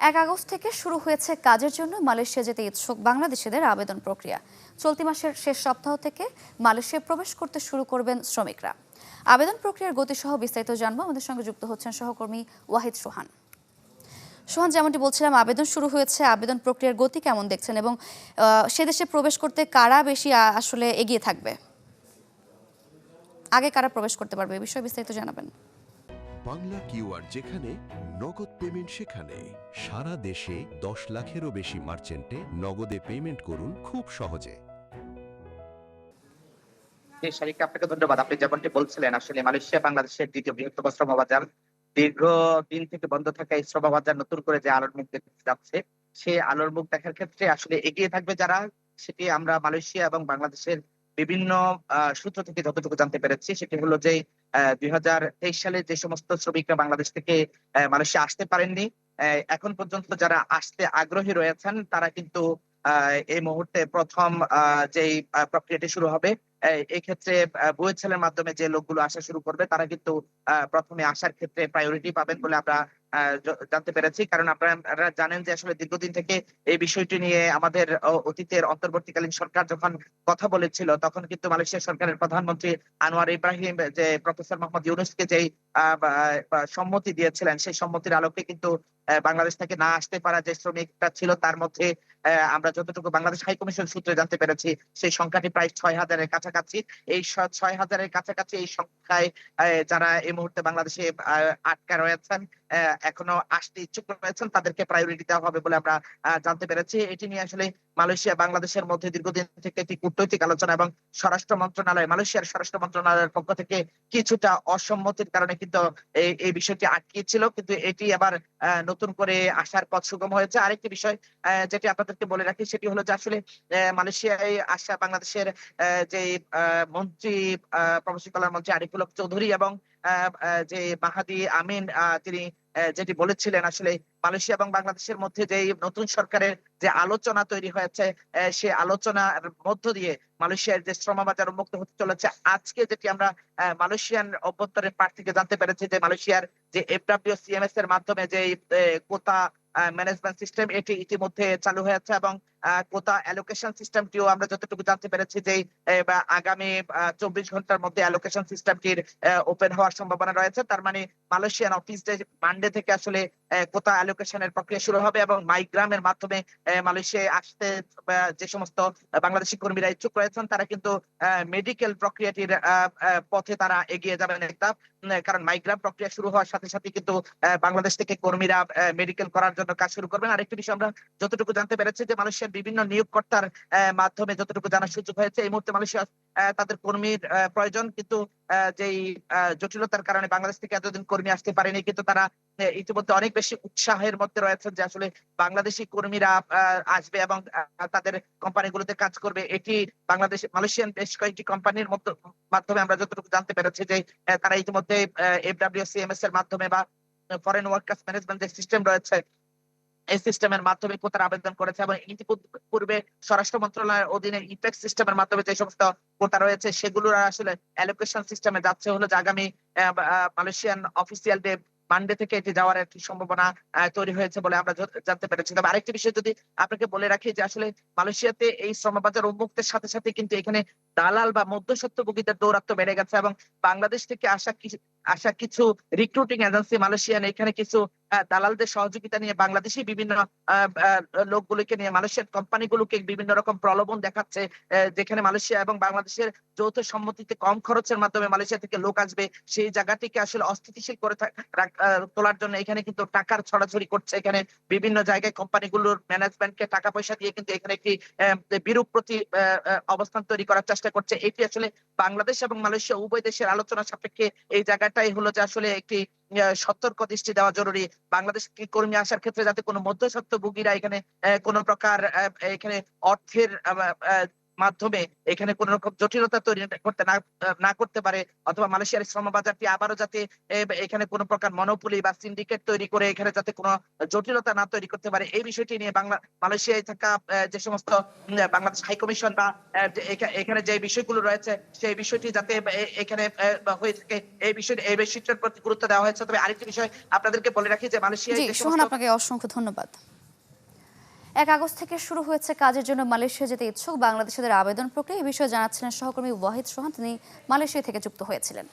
১ August থেকে শুরু হয়েছে কাজের জন্য মালয়েশিয়া যেতে ইচ্ছুক বাংলাদেশিদের আবেদন প্রক্রিয়া। চলতি মাসের শেষ সপ্তাহ থেকে মালয়েশিয়ায় প্রবেশ করতে শুরু করবেন শ্রমিকরা। আবেদন প্রক্রিয়ার গতিসহ বিস্তারিত জানবো, আমাদের সঙ্গে যুক্ত হচ্ছেন সহকর্মী ওয়াহিদ সোহান। সোহান, যেমনটি বলছিলাম, আবেদন শুরু হয়েছে, আবেদন প্রক্রিয়ার গতি কেমন দেখছেন এবং সে দেশে প্রবেশ করতে কারা বেশি আসলে এগিয়ে থাকবে, আগে কারা প্রবেশ করতে পারবে, এই বিষয়ে বিস্তারিত জানাবেন। বাংলা কিউআর যেখানে নগদ পেমেন্ট সেখানে সারা দেশে 10 লাখেরও বেশি মার্চেন্টে নগদে পেমেন্ট করুন খুব সহজে। শারিকা, আপনাকে ধন্যবাদ। আপনি যেমনটি বলছিলেন, আসলে মালয়েশিয়া বাংলাদেশের দ্বিতীয় বৃহত্তম শ্রম বাজার। দীর্ঘদিন থেকে বন্ধ থাকা এই শ্রম বাজার নতুন করে যে আলোর মুখ দেখতে যাচ্ছে, সেই আলোর মুখ দেখার ক্ষেত্রে আসলে এগিয়ে থাকবে যারা, সেটি আমরা মালয়েশিয়া এবং বাংলাদেশের বিভিন্ন সূত্র থেকে যতটুকু জানতে পেরেছি, সেটি হলো যে 2023 সালে যে সমস্ত শ্রমিকরা বাংলাদেশ থেকে মালয়েশিয়া আসতে পারেননি, এখন পর্যন্ত যারা আসতে আগ্রহী রয়েছেন, তারা কিন্তু এই মুহূর্তে প্রথম যেই প্রক্রিয়াটি শুরু হবে, এই ক্ষেত্রে বুয়েটসেলের মাধ্যমে যে লোকগুলো আসা শুরু করবে, তারা কিন্তু প্রথমে আসার ক্ষেত্রে প্রায়োরিটি পাবেন বলে আমরা জানতে পেরেছি। কারণ আপনারা জানেন যে আসলে দীর্ঘদিন থেকে এই বিষয়টি নিয়ে আমাদের অতীতের অন্তর্বর্তীকালীন সরকার যখন কথা বলেছিল, তখন কিন্তু মালয়েশিয়া সরকারের প্রধানমন্ত্রী আনোয়ার ইব্রাহিম যে প্রফেসর মোহাম্মদ ইউনূসকে যেই সম্মতি দিয়েছিলেন, সেই সম্মতির আলোকে কিন্তু বাংলাদেশ থেকে না আসতে পারা যে শ্রমিকটা ছিল, তার মধ্যে আমরা যতটুকু বাংলাদেশ হাই কমিশন সূত্রে জানতে পেরেছি, সেই সংখ্যাটি প্রায় 6,000-এর কাছাকাছি। এই 6,000-এর কাছাকাছি এই সংখ্যায় যারা এই মুহূর্তে বাংলাদেশে আটকা রয়েছেন, এখনো আসতে ইচ্ছুক রয়েছেন, তাদেরকে প্রায়োরিটি দেওয়া হবে বলে আমরা জানতে পেরেছি। এটি নিয়ে আসলে মালয়েশিয়া বাংলাদেশের মধ্যে দীর্ঘদিন থেকে একটি কূটনৈতিক আলোচনা এবং স্বরাষ্ট্র মন্ত্রণালয়, মালয়েশিয়ার স্বরাষ্ট্র মন্ত্রণালয়ের পক্ষ থেকে কিছুটা অসম্মতির কারণে কিন্তু এই বিষয়টি আটকিয়েছিল, কিন্তু এটি আবার নতুন করে আসার পথ সুগম হয়েছে। আরেকটি বিষয় যেটি আপনাদেরকে বলে রাখি, সেটি হলো যে আসলে মালয়েশিয়ায় আসা বাংলাদেশের যে মন্ত্রী, প্রবাসী কল্যাণ মন্ত্রী আরিফুল হক চৌধুরী এবং যে মাহাদি আমিন, তিনি যেটি বলেছিলেন, আসলে মালয়েশিয়া এবং বাংলাদেশের মধ্যে যে নতুন সরকারের যে আলোচনা তৈরি হয়েছে, সে আলোচনার মধ্য দিয়ে মালয়েশিয়ার যে শ্রম বাজার উন্মুক্ত হতে চলেছে। আজকে যেটি আমরা মালয়েশিয়ান অভ্যন্তরীণ পার্ট থেকে জানতে পেরেছি, যে মালয়েশিয়ার যে FWCMS এর মাধ্যমে যে কোটা ম্যানেজমেন্ট সিস্টেম, এটি ইতিমধ্যে চালু হয়েছে এবং কোটা অ্যালোকেশন সিস্টেমটিও আমরা যতটুকু জানতে পেরেছি যে আগামী 24 ঘন্টার মধ্যে অ্যালোকেশন সিস্টেমটির ওপেন হওয়ার সম্ভাবনা রয়েছে। তার মানে মালয়েশিয়ান অফিস ডে মানডে থেকে আসলে কোটা অ্যালোকেশনের প্রক্রিয়া শুরু হবে এবং মাইগ্রামের মাধ্যমে মালয়েশিয়ায় আসতে যে সমস্ত বাংলাদেশি কর্মীরা ইচ্ছুক রয়েছেন, তারা কিন্তু মেডিকেল প্রক্রিয়াটির পথে তারা এগিয়ে যাবেন একটা। কারণ মাইগ্রাম প্রক্রিয়া শুরু হওয়ার সাথে সাথে কিন্তু বাংলাদেশ থেকে কর্মীরা মেডিকেল করার জন্য কাজ শুরু করবেন। আরেকটি বিষয় আমরা যতটুকু জানতে পেরেছি, যে মালয়েশিয়ার বিভিন্ন নিয়োগকর্তার মাধ্যমে যতটুকু জানার সুযোগ হয়েছে, এই মুহূর্তে মালয়েশিয়া তাদের কর্মীর প্রয়োজন, কিন্তু যেই জটিলতার কারণে বাংলাদেশ থেকে এতদিন কর্মী আসতে পারেনি, কিন্তু তারা ইতিমধ্যে অনেক বেশি উৎসাহের মধ্যে রয়েছেন যে আসলে বাংলাদেশি কর্মীরা আসবে এবং তাদের কোম্পানিগুলোতে কাজ করবে। এটি বাংলাদেশ মালয়েশিয়ান বেশ কয়েকটি কোম্পানির মাধ্যমে আমরা যতটুকু জানতে পেরেছি যে তারা ইতিমধ্যে FWCMS এর মাধ্যমে বা ফরেন ওয়ার্কার্স ম্যানেজমেন্ট যে সিস্টেম রয়েছে, এই সিস্টেমের মাধ্যমে কোটার আবেদন করেছে এবং ইতিপূর্বে স্বরাষ্ট্র মন্ত্রণালয়ের অধীনে ইপেক্স সিস্টেমের মাধ্যমে যে সমস্ত কোটা রয়েছে, সেগুলোর আসলে অ্যালোকেশন সিস্টেমে যাচ্ছে হলো যে আগামী মালয়েশিয়ান অফিসিয়াল ডে মানডে থেকে এটি যাওয়ার একটি সম্ভাবনা তৈরি হয়েছে বলে আমরা জানতে পেরেছি। তবে আরেকটি বিষয় যদি আপনাকে বলে রাখি, যে আসলে মালয়েশিয়াতে এই শ্রমবাজার উন্মুক্তের সাথে সাথে কিন্তু এখানে দালাল বা মধ্যস্বত্বভোগীদের দৌরাত্ম্য বেড়ে গেছে এবং বাংলাদেশ থেকে আসা কিছু রিক্রুটিং এজেন্সি মালয়েশিয়ান এখানে কিছু দালালদের সহযোগিতা নিয়ে বাংলাদেশি বিভিন্ন লোকগুলোকে নিয়ে মালয়েশিয়ান কোম্পানিগুলোকে বিভিন্ন রকম প্রলোভন দেখাচ্ছে, যেখানে মালয়েশিয়া এবং বাংলাদেশের যৌথ সম্মতিতে কম খরচের মাধ্যমে মালয়েশিয়া থেকে লোক আসবে, সেই জায়গাটিকে আসলে অস্থিতিশীল করে তোলার জন্য এখানে কিন্তু টাকার ছড়াছড়ি করছে। এখানে বিভিন্ন জায়গায় কোম্পানিগুলোর ম্যানেজমেন্টকে টাকা পয়সা দিয়ে কিন্তু এখানে একটি বিরূপ প্রতি অবস্থান তৈরি করার চেষ্টা করছে। এটি আসলে বাংলাদেশ এবং মালয়েশিয়া উভয় দেশের আলোচনা সাপেক্ষে এই জায়গাটাই হলো যে আসলে একটি সতর্ক দৃষ্টি দেওয়া জরুরি। বাংলাদেশ কর্মী আসার ক্ষেত্রে যাতে কোনো মধ্যস্বত্বভোগীরা এখানে কোনো প্রকার এখানে অর্থের মাধ্যমে এখানে কোন রকম জটিলতা তৈরি করতে না করতে পারে, অথবা মালয়েশিয়ার শ্রম বাজারটি আবারও যাতে এখানে কোনো প্রকার মনোপলি বা সিন্ডিকেট তৈরি করে এখানে যাতে কোনো জটিলতা না তৈরি করতে পারে, এই বিষয়টি নিয়ে মালয়েশিয়ায় থাকা যে সমস্ত বাংলাদেশ হাই কমিশন বা এখানে যে বিষয়গুলো রয়েছে সেই বিষয়টি যাতে এখানে হয়ে থাকে, এই বিষয়টার প্রতি গুরুত্ব দেওয়া হয়েছে। তবে আরেকটি বিষয় আপনাদেরকে বলে রাখি যে জি মালয়েশিয়ায় যে সোহান, সমস্ত আপনাকে অসংখ্য ধন্যবাদ। 1 আগস্ট থেকে শুরু হয়েছে কাজের জন্য মালয়েশিয়া যেতে ইচ্ছুক বাংলাদেশিদের আবেদন প্রক্রিয়া। এই বিষয়ে জানাচ্ছিলেন সহকর্মী ওয়াহিদ সোহান, তিনি মালয়েশিয়া থেকে যুক্ত হয়েছিলেন।